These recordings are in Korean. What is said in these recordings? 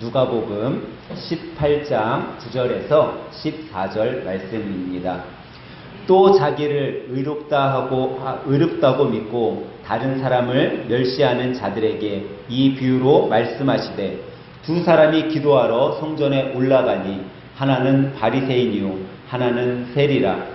누가복음 18장 9절에서 14절 말씀입니다. 또 자기를 의롭다고 믿고 다른 사람을 멸시하는 자들에게 이 비유로 말씀하시되, 두 사람이 기도하러 성전에 올라가니 하나는 바리새인이요 하나는 세리라.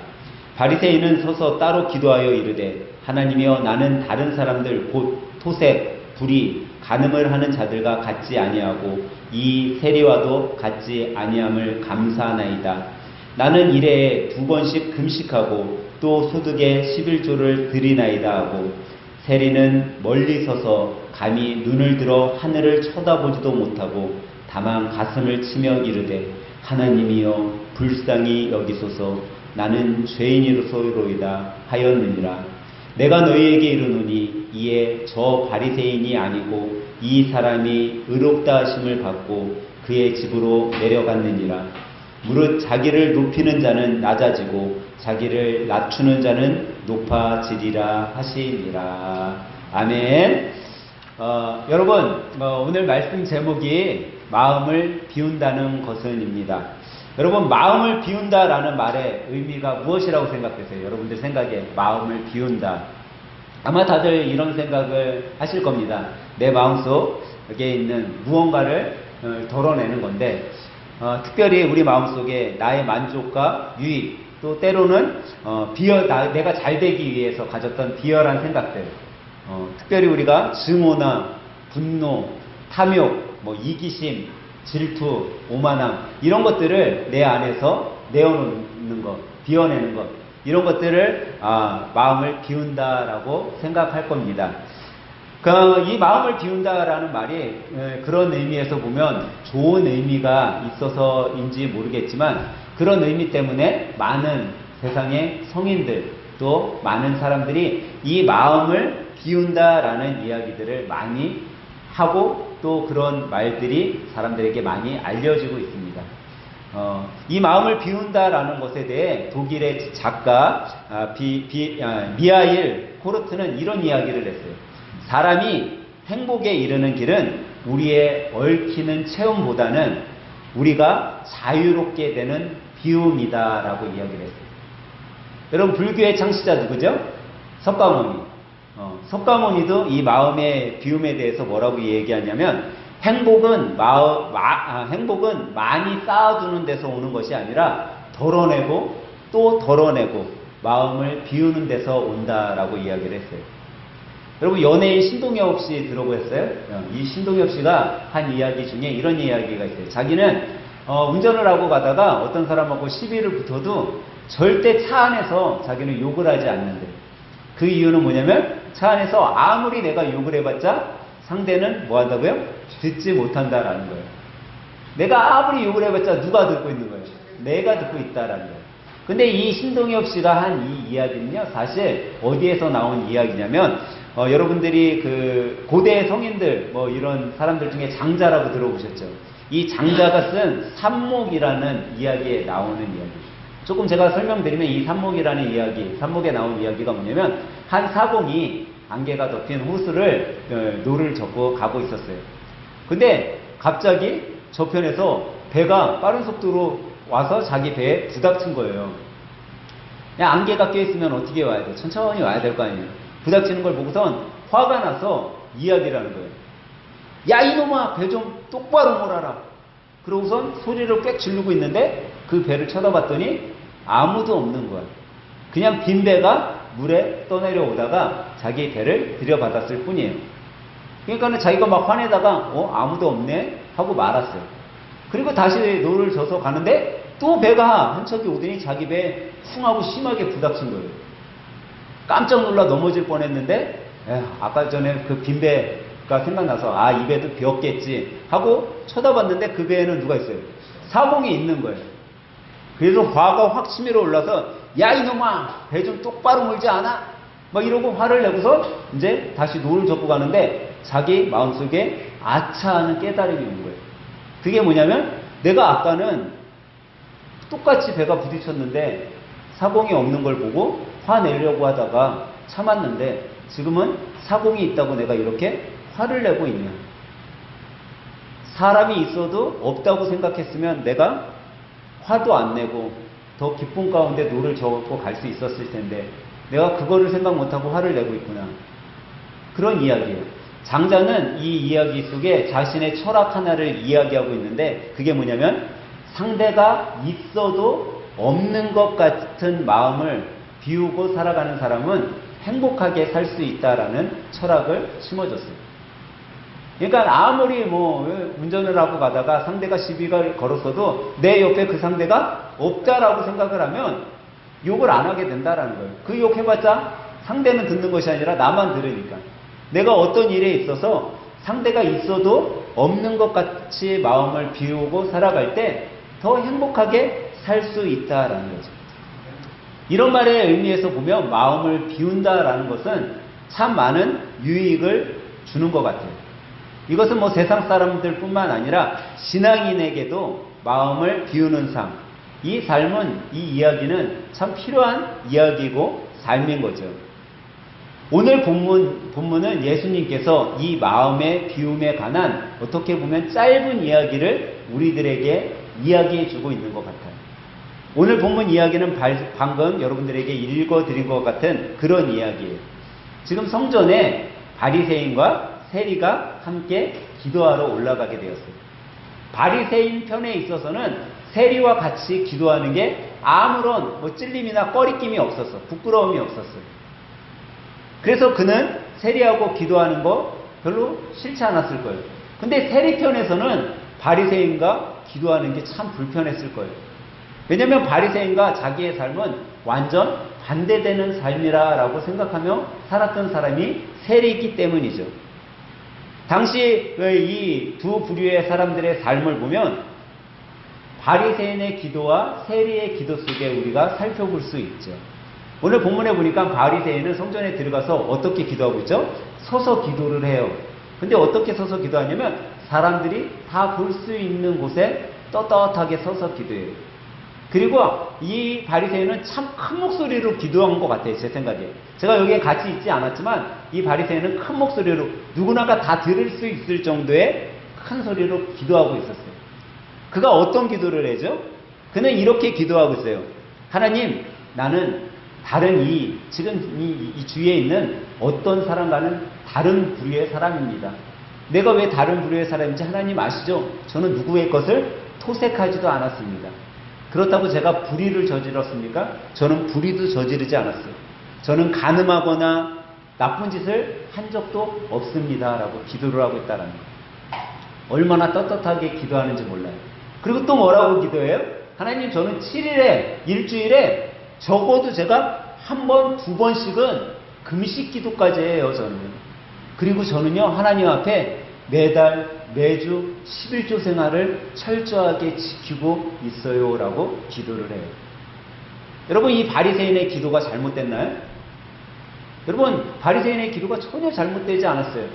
바리새인은 서서 따로 기도하여 이르되, 하나님이여, 나는 다른 사람들 곧 토색, 불의, 간음을 하는 자들과 같지 아니하고 이 세리와도 같지 아니함을 감사하나이다. 나는 일해에 2번씩 금식하고 또 소득의 11조를 드리나이다 하고, 세리는 멀리 서서 감히 눈을 들어 하늘을 쳐다보지도 못하고 다만 가슴을 치며 이르되, 하나님이여, 불쌍히 여기소서, 나는 죄인이로소이다 하였느니라. 내가 너희에게 이르노니 이에 저 바리새인이 아니고 이 사람이 의롭다 하심을 받고 그의 집으로 내려갔느니라. 무릇 자기를 높이는 자는 낮아지고 자기를 낮추는 자는 높아지리라 하시니라. 아멘. 여러분, 오늘 말씀 제목이 마음을 비운다는 것은입니다. 여러분, 마음을 비운다라는 말의 의미가 무엇이라고 생각되세요? 여러분들 생각에 마음을 비운다. 아마 다들 이런 생각을 하실 겁니다. 내 마음속에 있는 무언가를 덜어내는 건데, 특별히 우리 마음속에 나의 만족과 유익, 또 때로는 내가 잘 되기 위해서 가졌던 비열한 생각들, 특별히 우리가 증오나 분노, 탐욕, 이기심, 질투, 오만함, 이런 것들을 내 안에서 내어놓는 것, 비워내는 것, 이런 것들을 마음을 비운다라고 생각할 겁니다. 이 마음을 비운다라는 말이 그런 의미에서 보면 좋은 의미가 있어서인지 모르겠지만, 그런 의미 때문에 많은 세상의 성인들, 또 많은 사람들이 이 마음을 비운다라는 이야기들을 많이 하고, 또 그런 말들이 사람들에게 많이 알려지고 있습니다. 이 마음을 비운다라는 것에 대해 독일의 작가 미하일 코르트는 이런 이야기를 했어요. 사람이 행복에 이르는 길은 우리의 얽히는 체험보다는 우리가 자유롭게 되는 비움이다라고 이야기를 했어요. 여러분, 불교의 창시자 누구죠? 석가모니. 석가모니도 이 마음의 비움에 대해서 뭐라고 얘기하냐면, 행복은 많이 쌓아두는 데서 오는 것이 아니라 덜어내고 또 덜어내고 마음을 비우는 데서 온다라고 이야기를 했어요. 여러분, 연예인 신동엽 씨 들어보셨어요? 이 신동엽 씨가 한 이야기 중에 이런 이야기가 있어요. 자기는 운전을 하고 가다가 어떤 사람하고 시비를 붙어도 절대 차 안에서 자기는 욕을 하지 않는데, 그 이유는 뭐냐면 차 안에서 아무리 내가 욕을 해봤자 상대는 뭐 한다고요? 듣지 못한다라는 거예요. 내가 아무리 욕을 해봤자 누가 듣고 있는 거예요? 내가 듣고 있다라는 거예요. 근데 이 신동엽 씨가 한 이 이야기는요, 사실 어디에서 나온 이야기냐면, 여러분들이 그 고대 성인들 이런 사람들 중에 장자라고 들어보셨죠? 이 장자가 쓴 삼목이라는 이야기에 나오는 이야기. 조금 제가 설명드리면, 이 삼목이라는 이야기, 삼목에 나온 이야기가 뭐냐면, 한 사공이 안개가 덮인 호수를 노를 젓고 가고 있었어요. 근데 갑자기 저편에서 배가 빠른 속도로 와서 자기 배에 부닥친 거예요. 그냥 안개가 껴있으면 어떻게 와야 돼? 천천히 와야 될 거 아니에요. 부닥치는 걸 보고선 화가 나서 이야기를 하는 거예요. 야, 이놈아, 배 좀 똑바로 몰아라. 그러고선 소리를 꽥 지르고 있는데 그 배를 쳐다봤더니 아무도 없는 거야. 그냥 빈 배가 물에 떠내려오다가 자기 배를 들여받았을 뿐이에요. 그러니까는 자기가 막 화내다가 아무도 없네 하고 말았어요. 그리고 다시 노를 져서 가는데 또 배가 한 척이 오더니 자기 배에 쿵 하고 심하게 부닥친 거예요. 깜짝 놀라 넘어질 뻔했는데, 아까 전에 그 빈 배가 생각나서 이 배도 비었겠지 하고 쳐다봤는데 그 배에는 누가 있어요? 사공이 있는 거예요. 그래서 화가 확 치밀어 올라서, 야, 이놈아, 배 좀 똑바로 몰지 않아? 이러고 화를 내고서 이제 다시 노를 젓고 가는데 자기 마음속에 아차하는 깨달음이 온 거예요. 그게 뭐냐면, 내가 아까는 똑같이 배가 부딪혔는데 사공이 없는 걸 보고 화내려고 하다가 참았는데, 지금은 사공이 있다고 내가 이렇게 화를 내고 있냐. 사람이 있어도 없다고 생각했으면 내가 화도 안 내고 더 기쁨 가운데 노를 저고 갈 수 있었을 텐데 내가 그거를 생각 못하고 화를 내고 있구나. 그런 이야기예요. 장자는 이 이야기 속에 자신의 철학 하나를 이야기하고 있는데 그게 뭐냐면 상대가 있어도 없는 것 같은 마음을 비우고 살아가는 사람은 행복하게 살 수 있다라는 철학을 심어줬어요. 그러니까 아무리 운전을 하고 가다가 상대가 시비가 걸었어도 내 옆에 그 상대가 없다라고 생각을 하면 욕을 안 하게 된다라는 거예요. 그 욕 해봤자 상대는 듣는 것이 아니라 나만 들으니까. 내가 어떤 일에 있어서 상대가 있어도 없는 것 같이 마음을 비우고 살아갈 때 더 행복하게 살 수 있다라는 거죠. 이런 말의 의미에서 보면 마음을 비운다라는 것은 참 많은 유익을 주는 것 같아요. 이것은 세상 사람들 뿐만 아니라 신앙인에게도 마음을 비우는 삶. 이 삶은, 이 이야기는 참 필요한 이야기고 삶인 거죠. 오늘 본문은 예수님께서 이 마음의 비움에 관한 어떻게 보면 짧은 이야기를 우리들에게 이야기해 주고 있는 것 같아요. 오늘 본문 이야기는 방금 여러분들에게 읽어드린 것 같은 그런 이야기예요. 지금 성전에 바리새인과 세리가 함께 기도하러 올라가게 되었어요. 바리새인 편에 있어서는 세리와 같이 기도하는 게 아무런 찔림이나 꺼리낌이 없었어. 부끄러움이 없었어요. 그래서 그는 세리하고 기도하는 거 별로 싫지 않았을 거예요. 근데 세리 편에서는 바리새인과 기도하는 게 참 불편했을 거예요. 왜냐하면 바리새인과 자기의 삶은 완전 반대되는 삶이라고 생각하며 살았던 사람이 세리이기 때문이죠. 당시 이 두 부류의 사람들의 삶을 보면 바리새인의 기도와 세리의 기도 속에 우리가 살펴볼 수 있죠. 오늘 본문에 보니까 바리새인은 성전에 들어가서 어떻게 기도하고 있죠? 서서 기도를 해요. 근데 어떻게 서서 기도하냐면 사람들이 다 볼 수 있는 곳에 떳떳하게 서서 기도해요. 그리고 이 바리새인은 참 큰 목소리로 기도한 것 같아요. 제 생각에. 제가 여기에 같이 있지 않았지만 이 바리새인은 큰 목소리로 누구나가 다 들을 수 있을 정도의 큰 소리로 기도하고 있었어요. 그가 어떤 기도를 해죠? 그는 이렇게 기도하고 있어요. 하나님, 나는 다른 지금 이 주위에 있는 어떤 사람과는 다른 부류의 사람입니다. 내가 왜 다른 부류의 사람인지 하나님 아시죠? 저는 누구의 것을 토색하지도 않았습니다. 그렇다고 제가 불의를 저질렀습니까? 저는 불의도 저지르지 않았어요. 저는 간음하거나 나쁜 짓을 한 적도 없습니다. 라고 기도를 하고 있다는 거예요. 얼마나 떳떳하게 기도하는지 몰라요. 그리고 또 뭐라고 기도해요? 하나님, 저는 7일에, 일주일에 적어도 제가 한 번, 두 번씩은 금식 기도까지 해요, 저는. 그리고 저는요, 하나님 앞에 매달, 매주 11조 생활을 철저하게 지키고 있어요. 라고 기도를 해요. 여러분, 이 바리새인의 기도가 잘못됐나요? 여러분, 바리새인의 기도가 전혀 잘못되지 않았어요.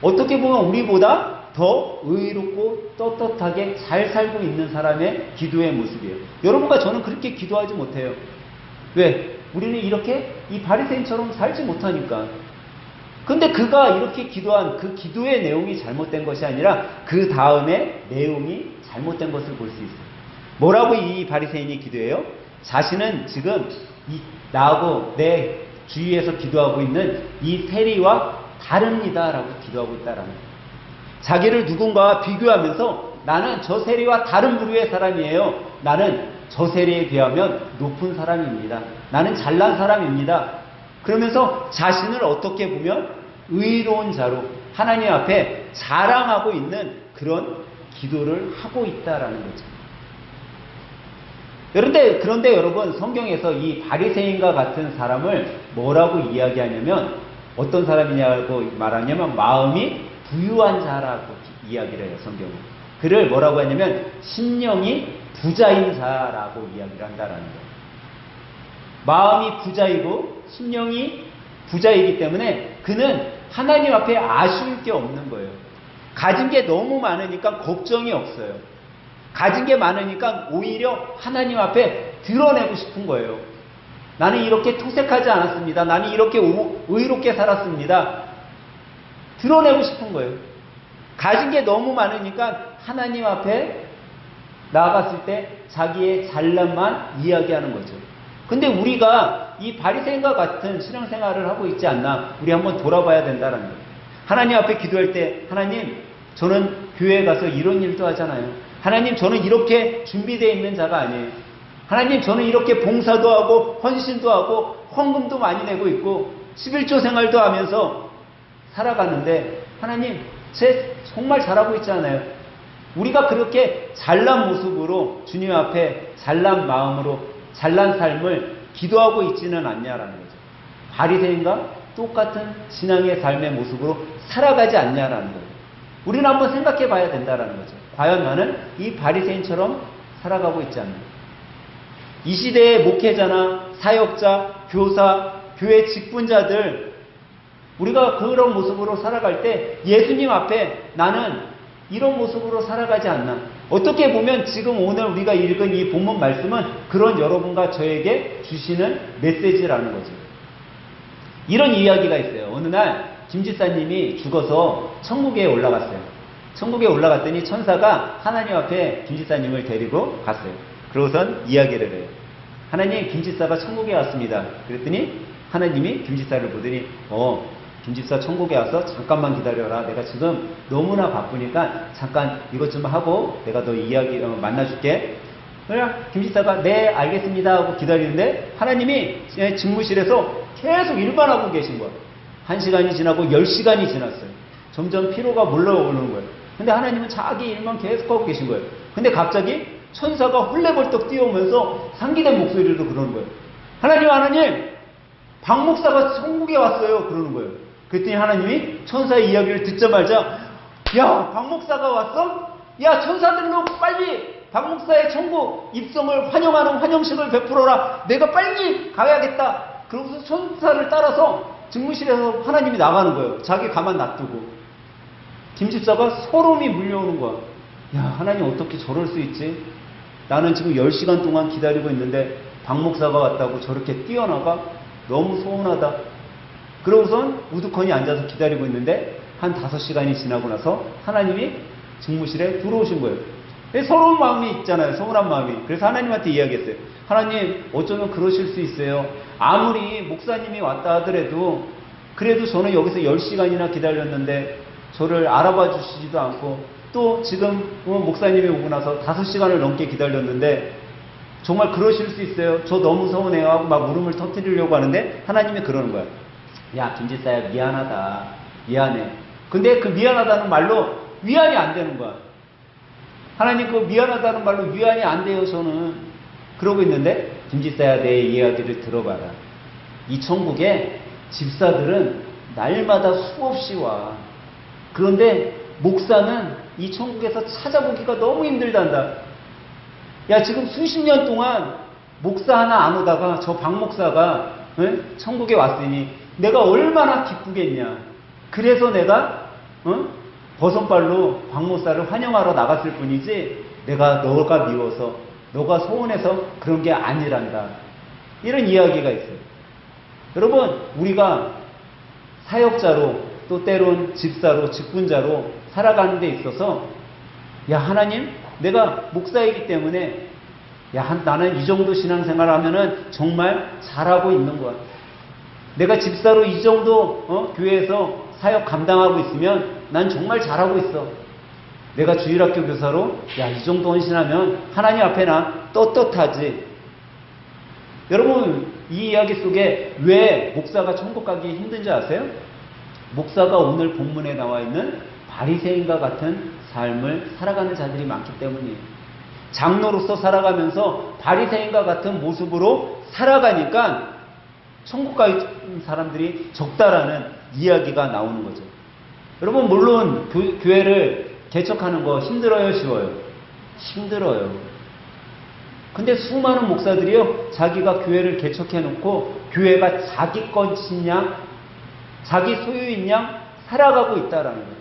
어떻게 보면 우리보다 더 의롭고 떳떳하게 잘 살고 있는 사람의 기도의 모습이에요. 여러분과 저는 그렇게 기도하지 못해요. 왜? 우리는 이렇게 이 바리새인처럼 살지 못하니까. 근데 그가 이렇게 기도한 그 기도의 내용이 잘못된 것이 아니라 그 다음에 내용이 잘못된 것을 볼 수 있어요. 뭐라고 이 바리새인이 기도해요? 자신은 지금 나하고 내 주위에서 기도하고 있는 이 세리와 다릅니다라고 기도하고 있다라는 거예요. 자기를 누군가와 비교하면서 나는 저 세리와 다른 부류의 사람이에요. 나는 저 세리에 비하면 높은 사람입니다. 나는 잘난 사람입니다. 그러면서 자신을 어떻게 보면 의로운 자로 하나님 앞에 자랑하고 있는 그런 기도를 하고 있다라는 거죠. 그런데 여러분, 성경에서 이 바리새인과 같은 사람을 뭐라고 이야기하냐면 어떤 사람이냐고 말하냐면 마음이 부유한 자라고 이야기를 해요, 성경은. 그를 뭐라고 하냐면 심령이 부자인 자라고 이야기를 한다라는 거예요. 마음이 부자이고 심령이 부자이기 때문에 그는 하나님 앞에 아쉬울 게 없는 거예요. 가진 게 너무 많으니까 걱정이 없어요. 가진 게 많으니까 오히려 하나님 앞에 드러내고 싶은 거예요. 나는 이렇게 토색하지 않았습니다. 나는 이렇게 의롭게 살았습니다. 드러내고 싶은 거예요. 가진 게 너무 많으니까 하나님 앞에 나아갔을 때 자기의 잘남만 이야기하는 거죠. 근데 우리가 이 바리새인과 같은 신앙생활을 하고 있지 않나, 우리 한번 돌아봐야 된다는 거예요. 하나님 앞에 기도할 때, 하나님, 저는 교회에 가서 이런 일도 하잖아요. 하나님, 저는 이렇게 준비되어 있는 자가 아니에요. 하나님, 저는 이렇게 봉사도 하고 헌신도 하고 헌금도 많이 내고 있고 11조 생활도 하면서 살아가는데, 하나님, 제 정말 잘하고 있지 않아요? 우리가 그렇게 잘난 모습으로 주님 앞에 잘난 마음으로 잘난 삶을 기도하고 있지는 않냐라는 거죠. 바리새인과 똑같은 신앙의 삶의 모습으로 살아가지 않냐라는 거예요. 우리는 한번 생각해 봐야 된다라는 거죠. 과연 나는 이 바리새인처럼 살아가고 있지 않나? 이 시대의 목회자나 사역자, 교사, 교회 직분자들, 우리가 그런 모습으로 살아갈 때 예수님 앞에 나는 이런 모습으로 살아가지 않나? 어떻게 보면 지금 오늘 우리가 읽은 이 본문 말씀은 그런 여러분과 저에게 주시는 메시지라는 거죠. 이런 이야기가 있어요. 어느 날 김지사님이 죽어서 천국에 올라갔어요. 천국에 올라갔더니 천사가 하나님 앞에 김지사님을 데리고 갔어요. 그러고선 이야기를 해요. 하나님, 김지사가 천국에 왔습니다. 그랬더니 하나님이 김지사를 보더니 김집사 천국에 와서 잠깐만 기다려라. 내가 지금 너무나 바쁘니까 잠깐 이것 좀 하고 내가 너 이야기 만나줄게. 그래, 김집사가 네 알겠습니다 하고 기다리는데 하나님이 직무실에서 계속 일만 하고 계신 거야. 1시간이 지나고 10시간이 지났어요. 점점 피로가 몰려오는 거예요. 근데 하나님은 자기 일만 계속 하고 계신 거예요. 근데 갑자기 천사가 헐레벌떡 뛰어오면서 상기된 목소리로 그러는 거예요. 하나님, 박 목사가 천국에 왔어요. 그러는 거예요. 그랬더니 하나님이 천사의 이야기를 듣자마자, 야, 박 목사가 왔어? 야, 천사들로 빨리 박 목사의 천국 입성을 환영하는 환영식을 베풀어라. 내가 빨리 가야겠다. 그러고서 천사를 따라서 직무실에서 하나님이 나가는 거예요. 자기 가만 놔두고. 김집사가 소름이 물려오는 거야. 야, 하나님 어떻게 저럴 수 있지? 나는 지금 10시간 동안 기다리고 있는데 박 목사가 왔다고 저렇게 뛰어나가? 너무 서운하다. 그러고선 우두커니 앉아서 기다리고 있는데 한 5시간이 지나고 나서 하나님이 직무실에 들어오신 거예요. 서러운 마음이 있잖아요. 서운한 마음이. 그래서 하나님한테 이야기했어요. 하나님, 어쩌면 그러실 수 있어요. 아무리 목사님이 왔다 하더라도 그래도 저는 여기서 10시간이나 기다렸는데 저를 알아봐 주시지도 않고, 또 지금 목사님이 오고 나서 5시간을 넘게 기다렸는데 정말 그러실 수 있어요. 저 너무 서운해요 하고 막 울음을 터뜨리려고 하는데 하나님이 그러는 거야. 야, 김지사야, 미안하다. 미안해. 근데 그 미안하다는 말로 위안이 안 되는 거야. 하나님, 그 미안하다는 말로 위안이 안 돼요, 저는. 그러고 있는데, 김지사야, 내 이야기를 들어봐라. 이 천국에 집사들은 날마다 수없이 와. 그런데 목사는 이 천국에서 찾아보기가 너무 힘들단다. 야, 지금 수십 년 동안 목사 하나 안 오다가 저 박 목사가 천국에 왔으니 내가 얼마나 기쁘겠냐. 그래서 내가 버선발로 박 목사를 환영하러 나갔을 뿐이지 내가 너가 미워서 너가 소원해서 그런 게 아니란다. 이런 이야기가 있어요. 여러분, 우리가 사역자로 또 때론 집사로 직분자로 살아가는 데 있어서, 야, 하나님, 내가 목사이기 때문에 야, 나는 이 정도 신앙생활 하면은 정말 잘하고 있는 거야. 내가 집사로 이 정도 교회에서 사역 감당하고 있으면 난 정말 잘하고 있어. 내가 주일학교 교사로 야, 이 정도 헌신하면 하나님 앞에 나 떳떳하지. 여러분, 이 이야기 속에 왜 목사가 천국 가기 힘든지 아세요? 목사가 오늘 본문에 나와 있는 바리새인과 같은 삶을 살아가는 자들이 많기 때문이에요. 장로로서 살아가면서 바리새인과 같은 모습으로 살아가니까 천국 가는 사람들이 적다라는 이야기가 나오는 거죠. 여러분, 물론 교회를 개척하는 거 힘들어요, 쉬워요? 힘들어요. 근데 수많은 목사들이요, 자기가 교회를 개척해놓고 교회가 자기 것인 양, 자기 소유인 양 살아가고 있다라는 거예요.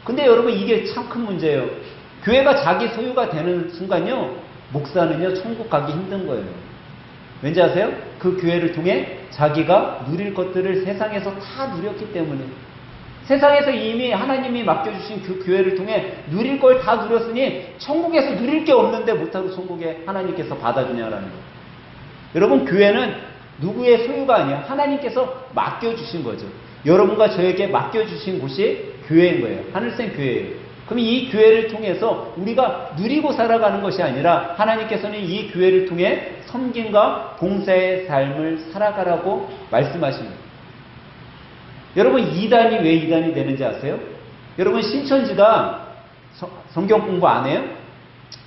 근데 여러분, 이게 참 큰 문제예요. 교회가 자기 소유가 되는 순간요, 목사는요, 천국 가기 힘든 거예요. 왠지 아세요? 그 교회를 통해 자기가 누릴 것들을 세상에서 다 누렸기 때문에, 세상에서 이미 하나님이 맡겨주신 그 교회를 통해 누릴 걸 다 누렸으니 천국에서 누릴 게 없는데 못하고 천국에 하나님께서 받아주냐라는 거예요. 여러분, 교회는 누구의 소유가 아니야. 하나님께서 맡겨주신 거죠. 여러분과 저에게 맡겨주신 곳이 교회인 거예요. 하늘생 교회예요. 그럼 이 교회를 통해서 우리가 누리고 살아가는 것이 아니라 하나님께서는 이 교회를 통해 섬김과 봉사의 삶을 살아가라고 말씀하십니다. 여러분, 이단이 왜 이단이 되는지 아세요? 여러분, 신천지가 성경 공부 안 해요?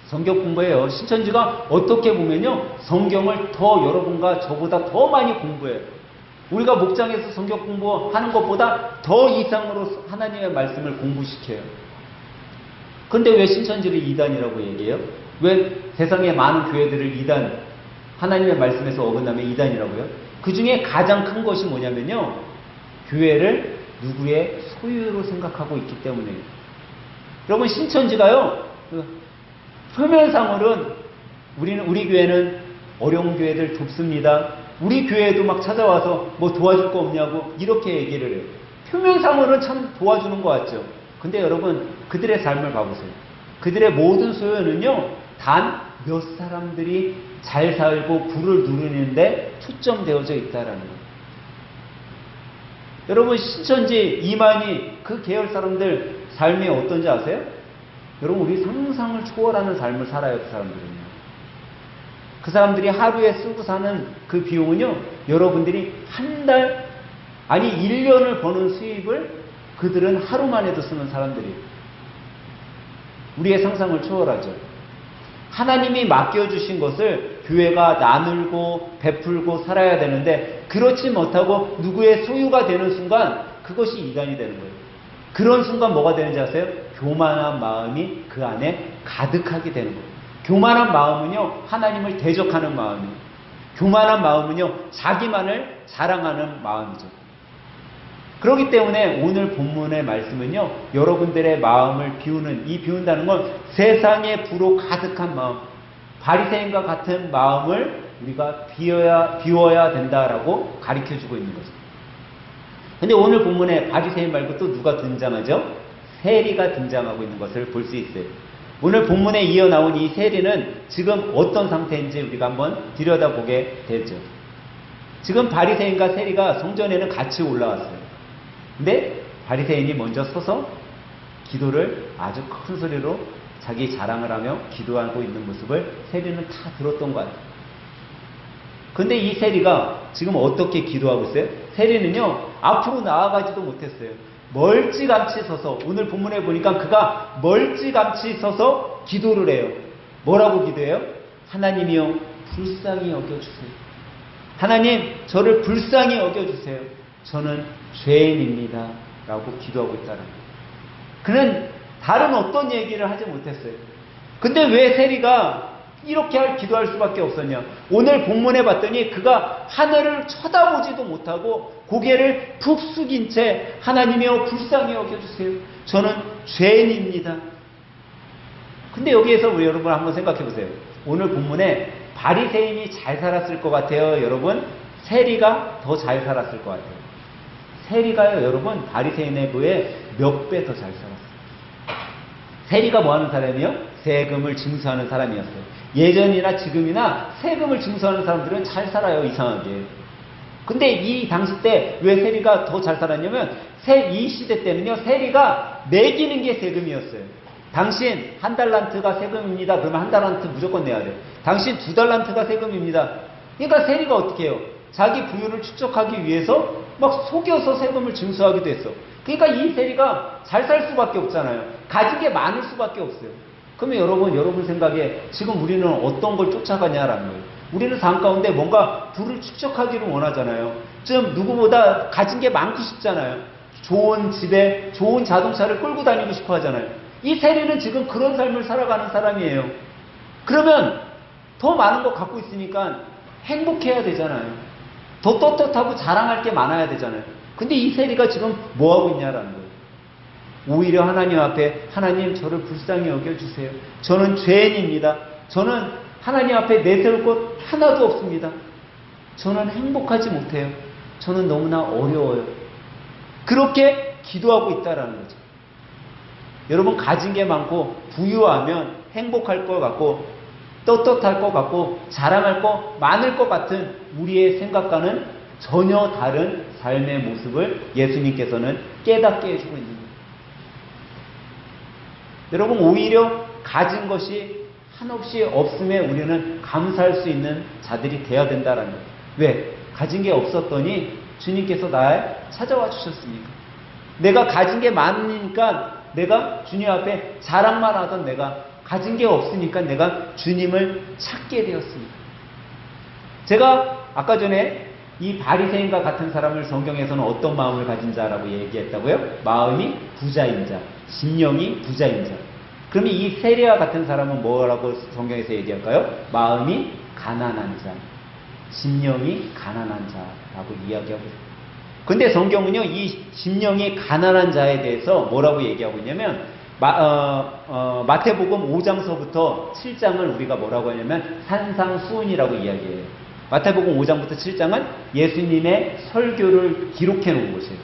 성경 공부해요. 신천지가 어떻게 보면요, 성경을 더 여러분과 저보다 더 많이 공부해요. 우리가 목장에서 성경 공부하는 것보다 더 이상으로 하나님의 말씀을 공부시켜요. 근데 왜 신천지를 이단이라고 얘기해요? 왜 세상의 많은 교회들을 이단, 하나님의 말씀에서 어긋나면 이단이라고요? 그 중에 가장 큰 것이 뭐냐면요, 교회를 누구의 소유로 생각하고 있기 때문에요. 여러분, 신천지가요, 표면상으로는 우리 교회는 어려운 교회들 돕습니다. 우리 교회에도 막 찾아와서 뭐 도와줄 거 없냐고 이렇게 얘기를 해요. 표면상으로는 참 도와주는 것 같죠. 근데 여러분, 그들의 삶을 봐보세요. 그들의 모든 소유는요, 단 몇 사람들이 잘 살고 부를 누리는데 초점되어져 있다라는 거예요. 여러분, 신천지, 이만희, 그 계열 사람들 삶이 어떤지 아세요? 여러분, 우리 상상을 초월하는 삶을 살아요, 그 사람들은요. 그 사람들이 하루에 쓰고 사는 그 비용은요, 여러분들이 한 달, 아니 1년을 버는 수입을 그들은 하루만 해도 쓰는 사람들이에요. 우리의 상상을 초월하죠. 하나님이 맡겨주신 것을 교회가 나누고 베풀고 살아야 되는데, 그렇지 못하고 누구의 소유가 되는 순간 그것이 이단이 되는 거예요. 그런 순간 뭐가 되는지 아세요? 교만한 마음이 그 안에 가득하게 되는 거예요. 교만한 마음은요, 하나님을 대적하는 마음이에요. 교만한 마음은요, 자기만을 자랑하는 마음이죠. 그렇기 때문에 오늘 본문의 말씀은요, 여러분들의 마음을 비우는, 이 비운다는 건 세상의 부로 가득한 마음, 바리새인과 같은 마음을 우리가 비워야 된다라고 가르쳐주고 있는 거죠. 근데 오늘 본문에 바리새인 말고 또 누가 등장하죠? 세리가 등장하고 있는 것을 볼 수 있어요. 오늘 본문에 이어 나온 이 세리는 지금 어떤 상태인지 우리가 한번 들여다보게 되죠. 지금 바리새인과 세리가 성전에는 같이 올라왔어요. 근데 바리새인이 먼저 서서 기도를 아주 큰 소리로 자기 자랑을 하며 기도하고 있는 모습을 세리는 다 들었던 것 같아요. 근데 이 세리가 지금 어떻게 기도하고 있어요? 세리는요, 앞으로 나아가지도 못했어요. 멀찌감치 서서, 오늘 본문에 보니까 그가 멀찌감치 서서 기도를 해요. 뭐라고 기도해요? 하나님이여, 불쌍히 여겨주세요. 하나님, 저를 불쌍히 여겨주세요. 저는 죄인입니다. 라고 기도하고 있다는 거예요. 그는 다른 어떤 얘기를 하지 못했어요. 근데 왜 세리가 이렇게 기도할 수밖에 없었냐? 오늘 본문에 봤더니 그가 하늘을 쳐다보지도 못하고 고개를 푹 숙인 채 하나님이여 불쌍히 여겨주세요. 저는 죄인입니다. 근데 여기에서 우리 여러분 한번 생각해 보세요. 오늘 본문에 바리새인이 잘 살았을 것 같아요, 여러분? 세리가 더 잘 살았을 것 같아요. 세리가요, 여러분, 바리새인에 비해 몇 배 더 잘 살았어요. 세리가 뭐 하는 사람이요? 세금을 징수하는 사람이었어요. 예전이나 지금이나 세금을 징수하는 사람들은 잘 살아요, 이상하게. 근데 이 당시 때 왜 세리가 더 잘 살았냐면, 이 시대 때는요, 세리가 매기는 게 세금이었어요. 당신 한 달란트가 세금입니다. 그러면 한 달란트 무조건 내야 돼요. 당신 2달란트가 세금입니다. 그러니까 세리가 어떻게 해요? 자기 부유를 축적하기 위해서 막 속여서 세금을 징수하기도 했어. 그러니까 이 세리가 잘 살 수밖에 없잖아요. 가진 게 많을 수밖에 없어요. 그러면 여러분 생각에 지금 우리는 어떤 걸 쫓아가냐라는 거예요. 우리는 삶 가운데 뭔가 부를 축적하기를 원하잖아요. 좀 누구보다 가진 게 많고 싶잖아요. 좋은 집에 좋은 자동차를 끌고 다니고 싶어 하잖아요. 이 세리는 지금 그런 삶을 살아가는 사람이에요. 그러면 더 많은 거 갖고 있으니까 행복해야 되잖아요. 더 떳떳하고 자랑할 게 많아야 되잖아요. 근데 이 세리가 지금 뭐 하고 있냐라는 거예요. 오히려 하나님 앞에, 하나님 저를 불쌍히 여겨주세요. 저는 죄인입니다. 저는 하나님 앞에 내세울 것 하나도 없습니다. 저는 행복하지 못해요. 저는 너무나 어려워요. 그렇게 기도하고 있다라는 거죠. 여러분, 가진 게 많고 부유하면 행복할 것 같고 떳떳할 것 같고 자랑할 거 많을 것 같은 우리의 생각과는 전혀 다른 삶의 모습을 예수님께서는 깨닫게 해주고 있는 거예요. 여러분, 오히려 가진 것이 한없이 없음에 우리는 감사할 수 있는 자들이 되어야 된다라는 거예요. 왜? 가진 게 없었더니 주님께서 날 찾아와 주셨으니까. 내가 가진 게 많으니까 내가 주님 앞에 자랑만 하던 내가 가진 게 없으니까 내가 주님을 찾게 되었습니다. 제가 아까 전에 이 바리새인과 같은 사람을 성경에서는 어떤 마음을 가진 자라고 얘기했다고요? 마음이 부자인 자, 심령이 부자인 자. 그러면 이 세리와 같은 사람은 뭐라고 성경에서 얘기할까요? 마음이 가난한 자, 심령이 가난한 자라고 이야기하고 있습니다. 근데 성경은요, 이 심령이 가난한 자에 대해서 뭐라고 얘기하고 있냐면, 마태복음 5장서부터 7장을 우리가 뭐라고 하냐면, 산상수훈이라고 이야기해요. 마태복음 5장부터 7장은 예수님의 설교를 기록해 놓은 곳이에요.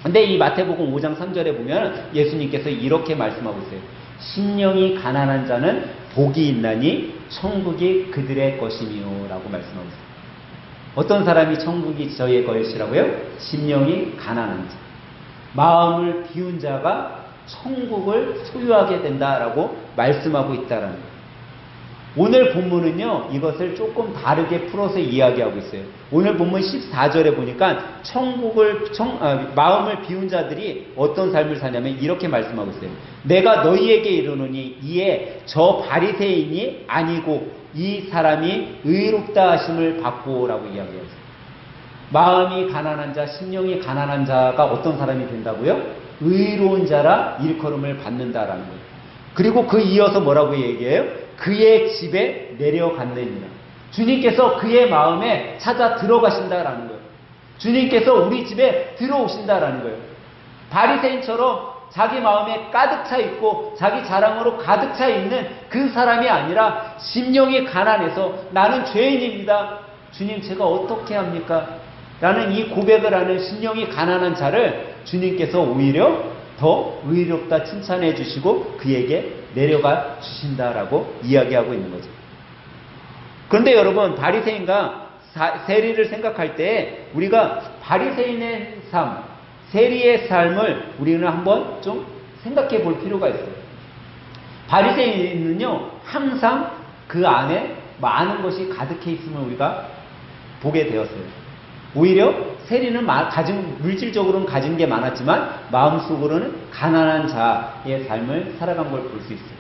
근데 이 마태복음 5장 3절에 보면 예수님께서 이렇게 말씀하고 있어요. 심령이 가난한 자는 복이 있나니 천국이 그들의 것이니요 라고 말씀하고 있어요. 어떤 사람이 천국이 저의 것이라고요? 심령이 가난한 자, 마음을 비운 자가 천국을 소유하게 된다라고 말씀하고 있다라는 거예요. 오늘 본문은요, 이것을 조금 다르게 풀어서 이야기하고 있어요. 오늘 본문 14절에 보니까 마음을 비운 자들이 어떤 삶을 사냐면 이렇게 말씀하고 있어요. 내가 너희에게 이르노니 이에 저 바리새인이 아니고 이 사람이 의롭다 하심을 받고라고 이야기해요. 마음이 가난한 자, 심령이 가난한 자가 어떤 사람이 된다고요? 의로운 자라 일컬음을 받는다라는 거예요. 그리고 그 이어서 뭐라고 얘기해요? 그의 집에 내려갔느니라. 주님께서 그의 마음에 찾아 들어가신다라는 거예요. 주님께서 우리 집에 들어오신다라는 거예요. 바리새인처럼 자기 마음에 가득 차 있고 자기 자랑으로 가득 차 있는 그 사람이 아니라 심령이 가난해서 나는 죄인입니다. 주님, 제가 어떻게 합니까? 라는 이 고백을 하는 심령이 가난한 자를 주님께서 오히려 더 의롭다 칭찬해 주시고 그에게 내려가 주신다라고 이야기하고 있는 거죠. 그런데 여러분, 바리새인과 세리를 생각할 때 우리가 바리새인의 삶, 세리의 삶을 우리는 한번 좀 생각해 볼 필요가 있어요. 바리새인은요, 항상 그 안에 많은 것이 가득해 있음을 우리가 보게 되었어요. 오히려 세리는 물질적으로는 가진 게 많았지만 마음속으로는 가난한 자의 삶을 살아간 걸 볼 수 있어요.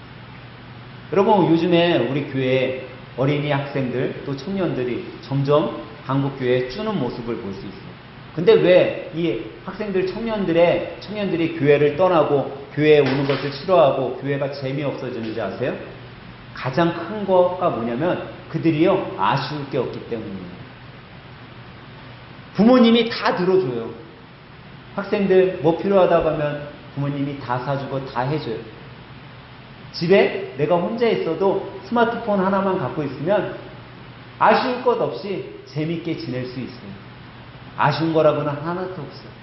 여러분, 요즘에 우리 교회 어린이 학생들 또 청년들이 점점 한국교회에 주는 모습을 볼 수 있어요. 근데 왜 이 학생들 청년들이 교회를 떠나고 교회에 오는 것을 싫어하고 교회가 재미없어지는지 아세요? 가장 큰 거가 뭐냐면 그들이요, 아쉬울 게 없기 때문입니다. 부모님이 다 들어줘요. 학생들 뭐 필요하다고 하면 부모님이 다 사주고 다 해줘요. 집에 내가 혼자 있어도 스마트폰 하나만 갖고 있으면 아쉬울 것 없이 재밌게 지낼 수 있어요. 아쉬운 거라고는 하나도 없어요.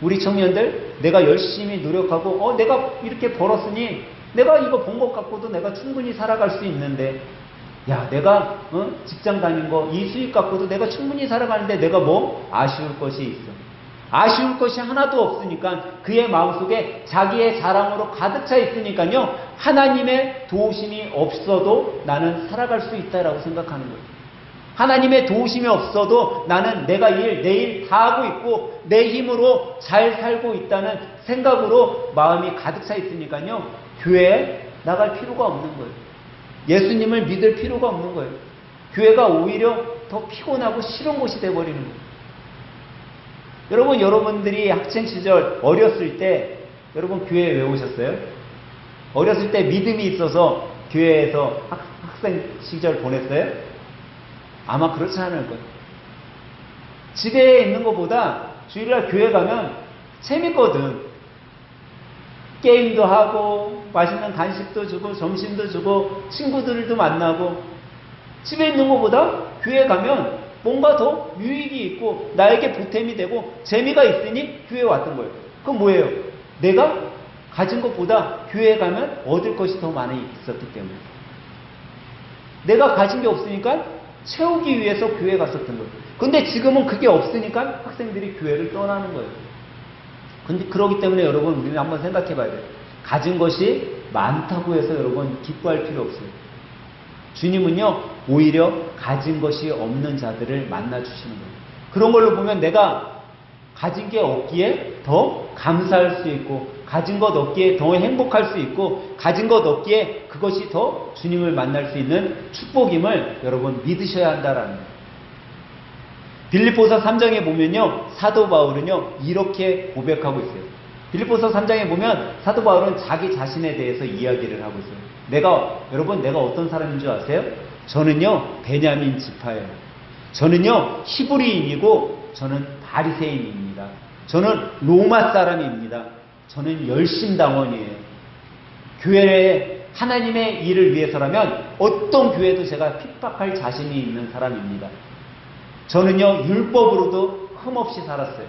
우리 청년들, 내가 열심히 노력하고 내가 이렇게 벌었으니 내가 이거 본 것 갖고도 내가 충분히 살아갈 수 있는데, 야, 내가 직장 다닌 거 이 수익 갖고도 내가 충분히 살아가는데 내가 뭐 아쉬울 것이 있어. 아쉬울 것이 하나도 없으니까 그의 마음속에 자기의 자랑으로 가득 차 있으니까요, 하나님의 도우심이 없어도 나는 살아갈 수 있다라고 생각하는 거예요. 하나님의 도우심이 없어도 나는 내가 내일 다 하고 있고 내 힘으로 잘 살고 있다는 생각으로 마음이 가득 차 있으니까요, 교회에 나갈 필요가 없는 거예요. 예수님을 믿을 필요가 없는 거예요. 교회가 오히려 더 피곤하고 싫은 곳이 돼버리는 거예요. 여러분, 여러분들이 학창 시절 어렸을 때 여러분 교회에 왜 오셨어요? 어렸을 때 믿음이 있어서 교회에서 학생 시절 보냈어요? 아마 그렇지 않을 거예요. 집에 있는 것보다 주일날 교회 가면 재밌거든. 게임도 하고 맛있는 간식도 주고 점심도 주고 친구들도 만나고. 집에 있는 것보다 교회 가면 뭔가 더 유익이 있고 나에게 보탬이 되고 재미가 있으니 교회에 왔던 거예요. 그건 뭐예요? 내가 가진 것보다 교회에 가면 얻을 것이 더 많이 있었기 때문에. 내가 가진 게 없으니까 채우기 위해서 교회에 갔었던 거예요. 근데 지금은 그게 없으니까 학생들이 교회를 떠나는 거예요. 근데 그러기 때문에 여러분, 우리는 한번 생각해 봐야 돼요. 가진 것이 많다고 해서 여러분 기뻐할 필요 없어요. 주님은요, 오히려 가진 것이 없는 자들을 만나 주시는 거예요. 그런 걸로 보면 내가 가진 게 없기에 더 감사할 수 있고, 가진 것 없기에 더 행복할 수 있고, 가진 것 없기에 그것이 더 주님을 만날 수 있는 축복임을 여러분 믿으셔야 한다라는 거예요. 빌립보서 3장에 보면요, 사도 바울은요 이렇게 고백하고 있어요. 빌립보서 3장에 보면 사도 바울은 자기 자신에 대해서 이야기를 하고 있어요. 여러분 내가 어떤 사람인 줄 아세요? 저는요 베냐민 지파예요. 저는요 히브리인이고 저는 바리새인입니다. 저는 로마 사람입니다. 저는 열심당원이에요. 교회에 하나님의 일을 위해서라면 어떤 교회도 제가 핍박할 자신이 있는 사람입니다. 저는요 율법으로도 흠없이 살았어요.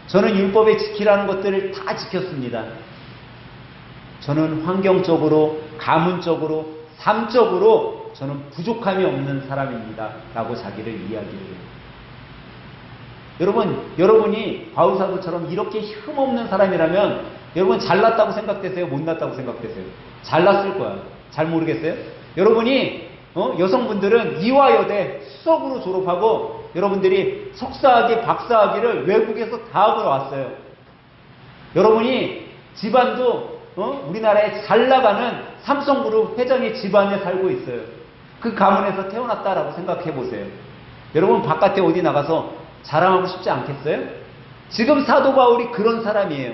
저는 율법에 지키라는 것들을 다 지켰습니다. 저는 환경적으로, 가문적으로, 삶적으로 저는 부족함이 없는 사람입니다 라고 자기를 이야기를 해요. 여러분이 바울사도처럼 이렇게 흠없는 사람이라면 여러분 잘났다고 생각되세요? 못났다고 생각되세요? 잘났을 거야. 잘 모르겠어요? 여러분이 여성분들은 이화여대 수석으로 졸업하고 여러분들이 석사학위, 박사학위를 외국에서 다 하고 왔어요. 여러분이 집안도 우리나라에 잘 나가는 삼성그룹 회장의 집안에 살고 있어요. 그 가문에서 태어났다라고 생각해 보세요. 여러분 바깥에 어디 나가서 자랑하고 싶지 않겠어요? 지금 사도 바울이 그런 사람이에요.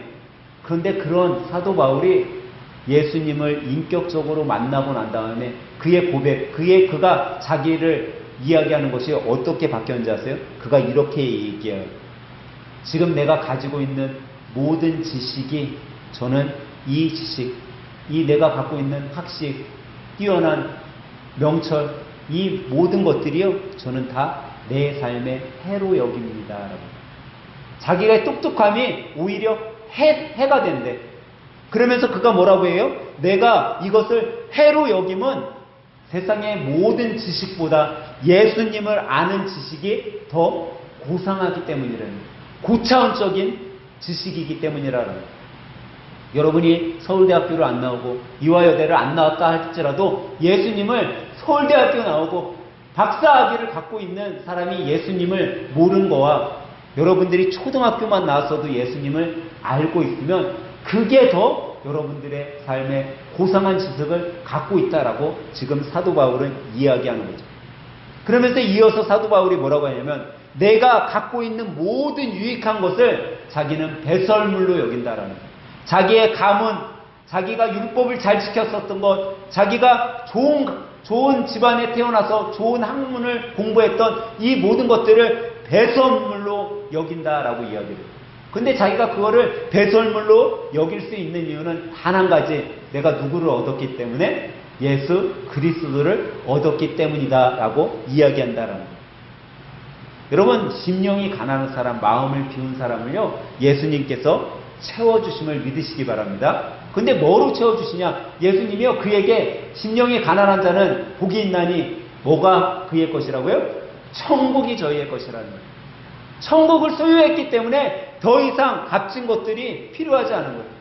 그런데 그런 사도 바울이 예수님을 인격적으로 만나고 난 다음에 그의 고백, 그가 자기를 이야기하는 것이 어떻게 바뀌었는지 아세요? 그가 이렇게 얘기해요. 지금 내가 가지고 있는 모든 지식이, 저는 이 지식, 이 내가 갖고 있는 학식, 뛰어난 명철, 이 모든 것들이요, 저는 다 내 삶의 해로 여깁니다. 자기의 똑똑함이 오히려 해가 된대. 그러면서 그가 뭐라고 해요? 내가 이것을 해로 여김은 세상의 모든 지식보다 예수님을 아는 지식이 더 고상하기 때문이라는, 고차원적인 지식이기 때문이라는. 여러분이 서울대학교를 안 나오고 이화여대를 안 나왔다 할지라도 예수님을, 서울대학교 나오고 박사학위를 갖고 있는 사람이 예수님을 모르는 거와 여러분들이 초등학교만 나왔어도 예수님을 알고 있으면 그게 더 여러분들의 삶에 고상한 지식을 갖고 있다라고 지금 사도 바울은 이야기하는 거죠. 그러면서 이어서 사도 바울이 뭐라고 하냐면, 내가 갖고 있는 모든 유익한 것을 자기는 배설물로 여긴다라는 거예요. 자기의 가문, 자기가 율법을 잘 지켰었던 것, 자기가 좋은 집안에 태어나서 좋은 학문을 공부했던 이 모든 것들을 배설물로 여긴다라고 이야기를 해요. 근데 자기가 그거를 배설물로 여길 수 있는 이유는 단 한 가지, 내가 누구를 얻었기 때문에, 예수 그리스도를 얻었기 때문이다 라고 이야기한다라는 거예요. 여러분, 심령이 가난한 사람, 마음을 비운 사람을요 예수님께서 채워주심을 믿으시기 바랍니다. 근데 뭐로 채워주시냐? 예수님이요 그에게 심령이 가난한 자는 복이 있나니 뭐가 그의 것이라고요? 천국이 저희의 것이라는 거예요. 천국을 소유했기 때문에 더 이상 값진 것들이 필요하지 않은 거예요.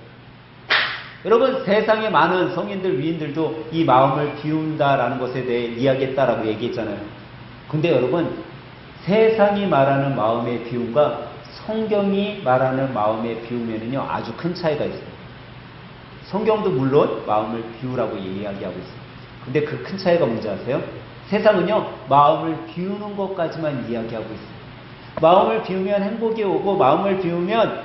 여러분, 세상에 많은 성인들, 위인들도 이 마음을 비운다라는 것에 대해 이야기했다라고 얘기했잖아요. 근데 여러분, 세상이 말하는 마음의 비움과 성경이 말하는 마음의 비움에는요 아주 큰 차이가 있어요. 성경도 물론 마음을 비우라고 이야기하고 있어요. 근데 그 큰 차이가 뭔지 아세요? 세상은요 마음을 비우는 것까지만 이야기하고 있어요. 마음을 비우면 행복이 오고, 마음을 비우면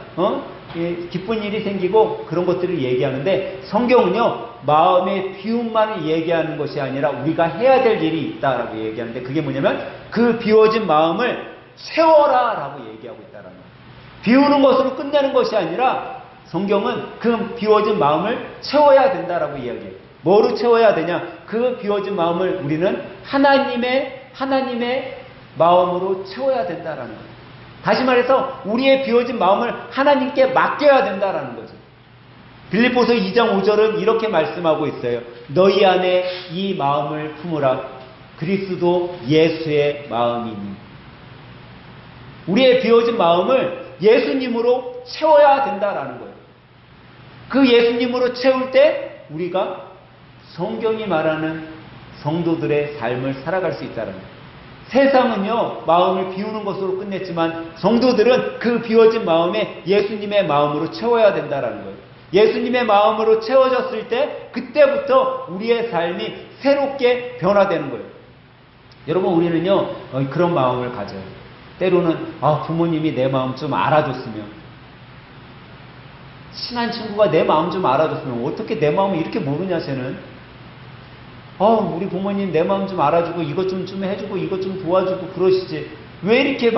기쁜 일이 생기고, 그런 것들을 얘기하는데, 성경은요 마음의 비움만을 얘기하는 것이 아니라 우리가 해야 될 일이 있다라고 얘기하는데, 그게 뭐냐면 그 비워진 마음을 채워라 라고 얘기하고 있다는 거예요. 비우는 것으로 끝내는 것이 아니라 성경은 그 비워진 마음을 채워야 된다라고 이야기해요. 뭐로 채워야 되냐? 그 비워진 마음을 우리는 하나님의 마음으로 채워야 된다라는 거예요. 다시 말해서 우리의 비워진 마음을 하나님께 맡겨야 된다라는 거죠. 빌립보서 2장 5절은 이렇게 말씀하고 있어요. 너희 안에 이 마음을 품으라. 그리스도 예수의 마음이니. 우리의 비워진 마음을 예수님으로 채워야 된다라는 거예요. 그 예수님으로 채울 때 우리가 성경이 말하는 성도들의 삶을 살아갈 수 있다는 거예요. 세상은요, 마음을 비우는 것으로 끝냈지만 성도들은 그 비워진 마음에 예수님의 마음으로 채워야 된다는 거예요. 예수님의 마음으로 채워졌을 때 그때부터 우리의 삶이 새롭게 변화되는 거예요. 여러분, 우리는요 그런 마음을 가져요. 때로는 부모님이 내 마음 좀 알아줬으면, 친한 친구가 내 마음 좀 알아줬으면, 어떻게 내 마음을 이렇게 모르냐 쟤는. 우리 부모님 내 마음 좀 알아주고 이것 좀 해주고 이것 좀 도와주고 그러시지. 왜 이렇게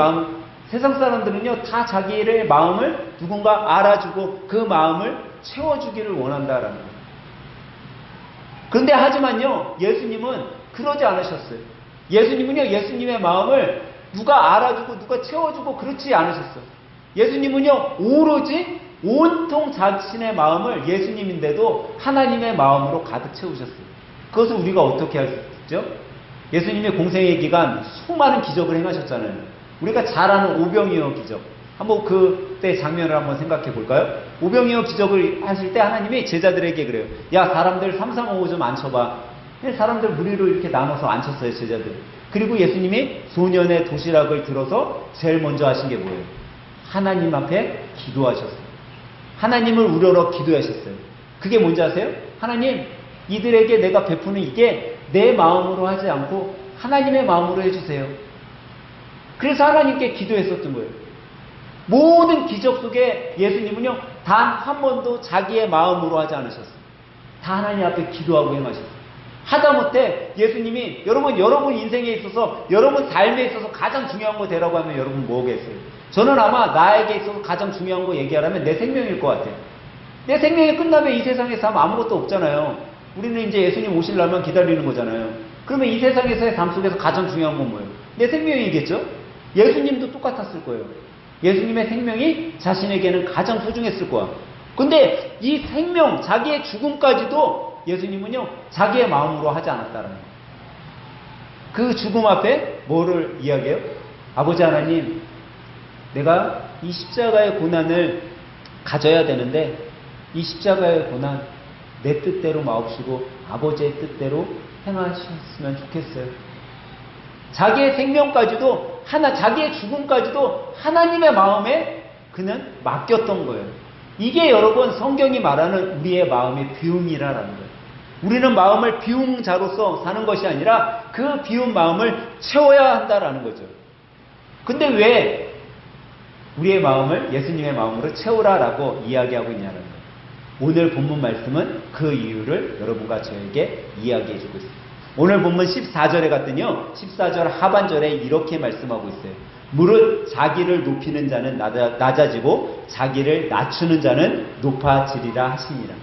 세상 사람들은요 다 자기의 마음을 누군가 알아주고 그 마음을 채워주기를 원한다라는 거예요. 그런데 하지만요 예수님은 그러지 않으셨어요. 예수님은요 예수님의 마음을 누가 알아주고 누가 채워주고 그렇지 않으셨어요. 예수님은요 오로지 온통 자신의 마음을 예수님인데도 하나님의 마음으로 가득 채우셨어요. 그것을 우리가 어떻게 할 수 있죠? 예수님의 공생의 기간 수많은 기적을 행하셨잖아요. 우리가 잘 아는 오병이어 기적. 한번 그때 장면을 한번 생각해 볼까요? 오병이어 기적을 하실 때 하나님이 제자들에게 그래요. 야, 사람들 3, 4, 5 좀 앉혀봐. 사람들 무리로 이렇게 나눠서 앉혔어요, 제자들. 그리고 예수님이 소년의 도시락을 들어서 제일 먼저 하신 게 뭐예요? 하나님 앞에 기도하셨어요. 하나님을 우러러 기도하셨어요. 그게 뭔지 아세요? 하나님, 이들에게 내가 베푸는 이게 내 마음으로 하지 않고 하나님의 마음으로 해주세요. 그래서 하나님께 기도했었던 거예요. 모든 기적 속에 예수님은요 단 한 번도 자기의 마음으로 하지 않으셨어요. 다 하나님 앞에 기도하고 행하셨어요. 하다못해 예수님이 여러분 인생에 있어서, 여러분 삶에 있어서 가장 중요한 거 되라고 하면 여러분 뭐겠어요? 저는 아마 나에게 있어서 가장 중요한 거 얘기하라면 내 생명일 것 같아요. 내 생명이 끝나면 이 세상에서 아무것도 없잖아요. 우리는 이제 예수님 오시려면 기다리는 거잖아요. 그러면 이 세상에서의 삶 속에서 가장 중요한 건 뭐예요? 내 생명이겠죠? 예수님도 똑같았을 거예요. 예수님의 생명이 자신에게는 가장 소중했을 거야. 근데 이 생명, 자기의 죽음까지도 예수님은요 자기의 마음으로 하지 않았다는 거예요. 그 죽음 앞에 뭐를 이야기해요? 아버지 하나님, 내가 이 십자가의 고난을 가져야 되는데 이 십자가의 고난 내 뜻대로 마옵시고 아버지의 뜻대로 행하셨으면 좋겠어요. 자기의 생명까지도 자기의 죽음까지도 하나님의 마음에 그는 맡겼던 거예요. 이게 여러분 성경이 말하는 우리의 마음의 비움이라는 거예요. 우리는 마음을 비운 자로서 사는 것이 아니라 그 비운 마음을 채워야 한다라는 거죠. 근데 왜 우리의 마음을 예수님의 마음으로 채우라라고 이야기하고 있냐는 거예요. 오늘 본문 말씀은 그 이유를 여러분과 저에게 이야기해 주고 있습니다. 오늘 본문 14절에 갔더니요 14절 하반절에 이렇게 말씀하고 있어요. 무릇 자기를 높이는 자는 낮아지고 자기를 낮추는 자는 높아지리라 하십니다.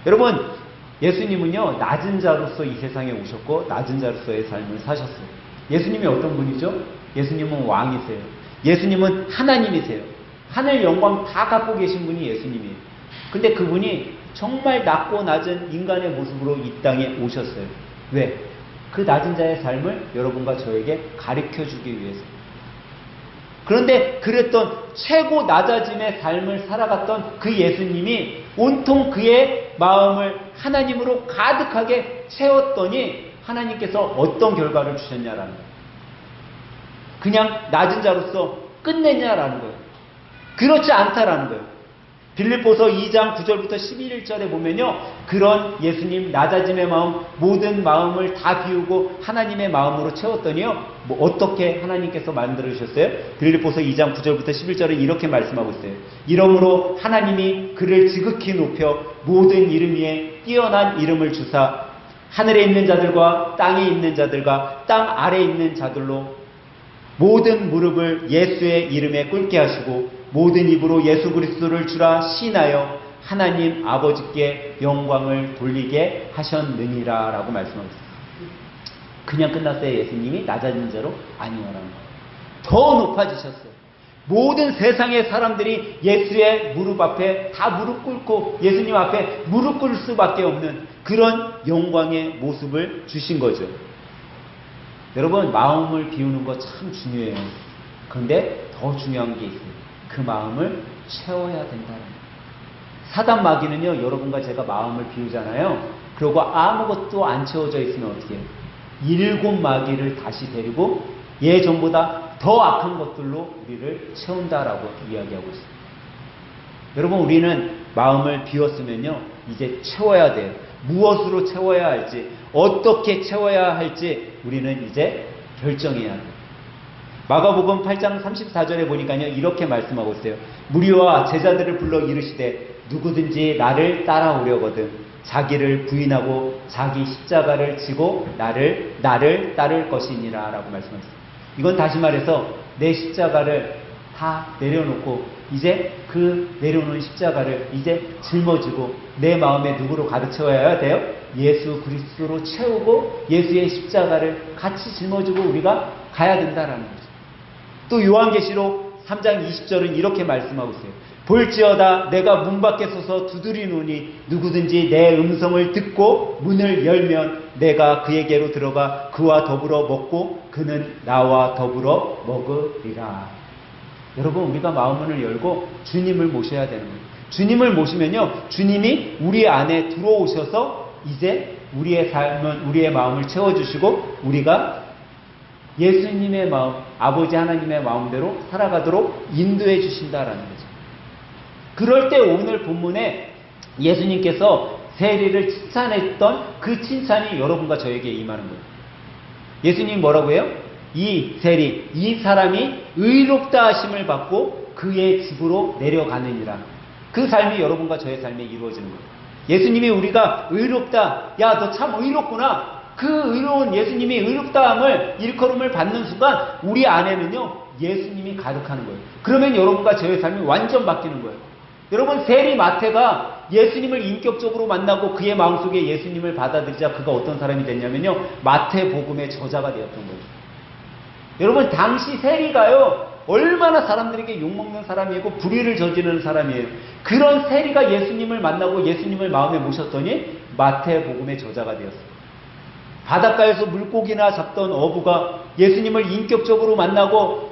여러분, 예수님은요 낮은 자로서 이 세상에 오셨고 낮은 자로서의 삶을 사셨어요. 예수님이 어떤 분이죠? 예수님은 왕이세요. 예수님은 하나님이세요. 하늘 영광 다 갖고 계신 분이 예수님이에요. 근데 그분이 정말 낮고 낮은 인간의 모습으로 이 땅에 오셨어요. 왜? 그 낮은 자의 삶을 여러분과 저에게 가르쳐주기 위해서. 그런데 그랬던 최고 낮아짐의 삶을 살아갔던 그 예수님이 온통 그의 마음을 하나님으로 가득하게 채웠더니 하나님께서 어떤 결과를 주셨냐라는 거예요. 그냥 낮은 자로서 끝냈냐라는 거예요. 그렇지 않다라는 거예요. 빌립보서 2장 9절부터 11절에 보면요 그런 예수님 낮아짐의 마음, 모든 마음을 다 비우고 하나님의 마음으로 채웠더니요 어떻게 하나님께서 만들어주셨어요? 빌립보서 2장 9절부터 11절은 이렇게 말씀하고 있어요. 이러므로 하나님이 그를 지극히 높여 모든 이름 위에 뛰어난 이름을 주사 하늘에 있는 자들과 땅에 있는 자들과 땅 아래에 있는 자들로 모든 무릎을 예수의 이름에 꿇게 하시고 모든 입으로 예수 그리스도를 주라 시인하여 하나님 아버지께 영광을 돌리게 하셨느니라 라고 말씀하고 있습니다. 그냥 끝났어요. 예수님이 낮아진 자로 아니오라는 거예요. 더 높아지셨어요. 모든 세상의 사람들이 예수의 무릎 앞에 다 무릎 꿇고 예수님 앞에 무릎 꿇을 수밖에 없는 그런 영광의 모습을 주신 거죠. 여러분, 마음을 비우는 거 참 중요해요. 그런데 더 중요한 게 있어요. 그 마음을 채워야 된다는 거예요. 사단 마귀는요, 여러분과 제가 마음을 비우잖아요. 그리고 아무것도 안 채워져 있으면 어떻게 해요? 7 마귀를 다시 데리고 예전보다 더 악한 것들로 우리를 채운다라고 이야기하고 있습니다. 여러분, 우리는 마음을 비웠으면요, 이제 채워야 돼요. 무엇으로 채워야 할지, 어떻게 채워야 할지 우리는 이제 결정해야 돼요. 마가복음 8장 34절에 보니까요, 이렇게 말씀하고 있어요. 무리와 제자들을 불러 이르시되 누구든지 나를 따라오려거든 자기를 부인하고 자기 십자가를 지고 나를 따를 것이니라 라고 말씀하셨어요. 이건 다시 말해서 내 십자가를 다 내려놓고 이제 그 내려놓은 십자가를 이제 짊어지고 내 마음에 누구로 가득 채워야 돼요? 예수 그리스도로 채우고 예수의 십자가를 같이 짊어지고 우리가 가야 된다라는 거죠. 또 요한계시록 3장 20절은 이렇게 말씀하고 있어요. 볼지어다 내가 문 밖에 서서 두드리노니 누구든지 내 음성을 듣고 문을 열면 내가 그에게로 들어가 그와 더불어 먹고 그는 나와 더불어 먹으리라. 여러분, 우리가 마음문을 열고 주님을 모셔야 되는 거예요. 주님을 모시면요, 주님이 우리 안에 들어오셔서 이제 우리의 삶은 우리의 마음을 채워주시고 우리가 예수님의 마음, 아버지 하나님의 마음대로 살아가도록 인도해 주신다라는 거죠. 그럴 때 오늘 본문에 예수님께서 세리를 칭찬했던 그 칭찬이 여러분과 저에게 임하는 거예요. 예수님 뭐라고 해요? 이 세리, 이 사람이 의롭다 하심을 받고 그의 집으로 내려가느니라. 그 삶이 여러분과 저의 삶에 이루어지는 거예요. 예수님이 우리가 의롭다, 야, 너 참 의롭구나. 그 의로운 예수님이 의롭다함을 일컬음을 받는 순간 우리 안에는요, 예수님이 가득하는 거예요. 그러면 여러분과 저의 삶이 완전 바뀌는 거예요. 여러분, 세리 마태가 예수님을 인격적으로 만나고 그의 마음속에 예수님을 받아들이자 그가 어떤 사람이 됐냐면요, 마태복음의 저자가 되었던 거예요. 여러분, 당시 세리가요, 얼마나 사람들에게 욕먹는 사람이고 불의를 저지르는 사람이에요. 그런 세리가 예수님을 만나고 예수님을 마음에 모셨더니 마태복음의 저자가 되었어요. 바닷가에서 물고기나 잡던 어부가 예수님을 인격적으로 만나고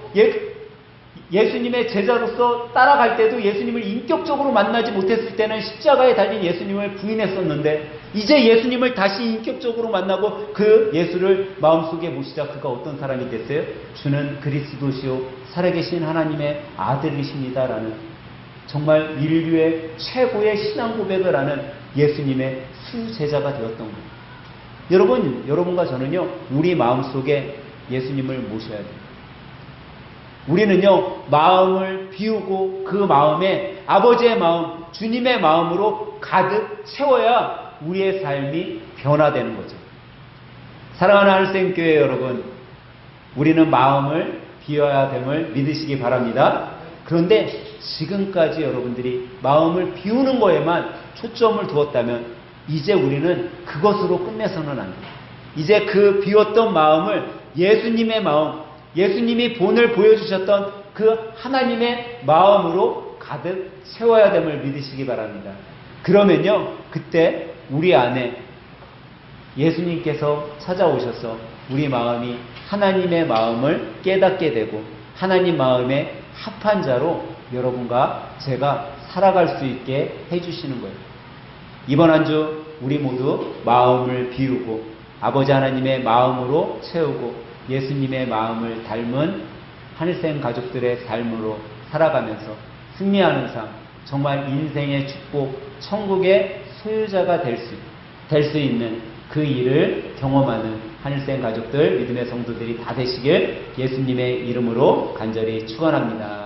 예수님의 제자로서 따라갈 때도 예수님을 인격적으로 만나지 못했을 때는 십자가에 달린 예수님을 부인했었는데 이제 예수님을 다시 인격적으로 만나고 그 예수를 마음속에 모시자 그가 어떤 사람이 됐어요? 주는 그리스도시요 살아계신 하나님의 아들이십니다라는 정말 인류의 최고의 신앙 고백을 하는 예수님의 수제자가 되었던 거예요. 여러분과 저는요, 우리 마음속에 예수님을 모셔야 돼요. 우리는요, 마음을 비우고 그 마음에 아버지의 마음, 주님의 마음으로 가득 채워야 우리의 삶이 변화되는 거죠. 사랑하는 하늘샘교회 여러분, 우리는 마음을 비워야 됨을 믿으시기 바랍니다. 그런데 지금까지 여러분들이 마음을 비우는 거에만 초점을 두었다면 이제 우리는 그것으로 끝내서는 안 돼요. 이제 그 비웠던 마음을 예수님의 마음, 예수님이 본을 보여주셨던 그 하나님의 마음으로 가득 채워야 됨을 믿으시기 바랍니다. 그러면요, 그때 우리 안에 예수님께서 찾아오셔서 우리 마음이 하나님의 마음을 깨닫게 되고 하나님 마음에 합한 자로 여러분과 제가 살아갈 수 있게 해주시는 거예요. 이번 한 주 우리 모두 마음을 비우고 아버지 하나님의 마음으로 채우고 예수님의 마음을 닮은 하늘샘 가족들의 삶으로 살아가면서 승리하는 삶, 정말 인생의 축복, 천국의 소유자가 될 수 있는 그 일을 경험하는 하늘샘 가족들, 믿음의 성도들이 다 되시길 예수님의 이름으로 간절히 축원합니다.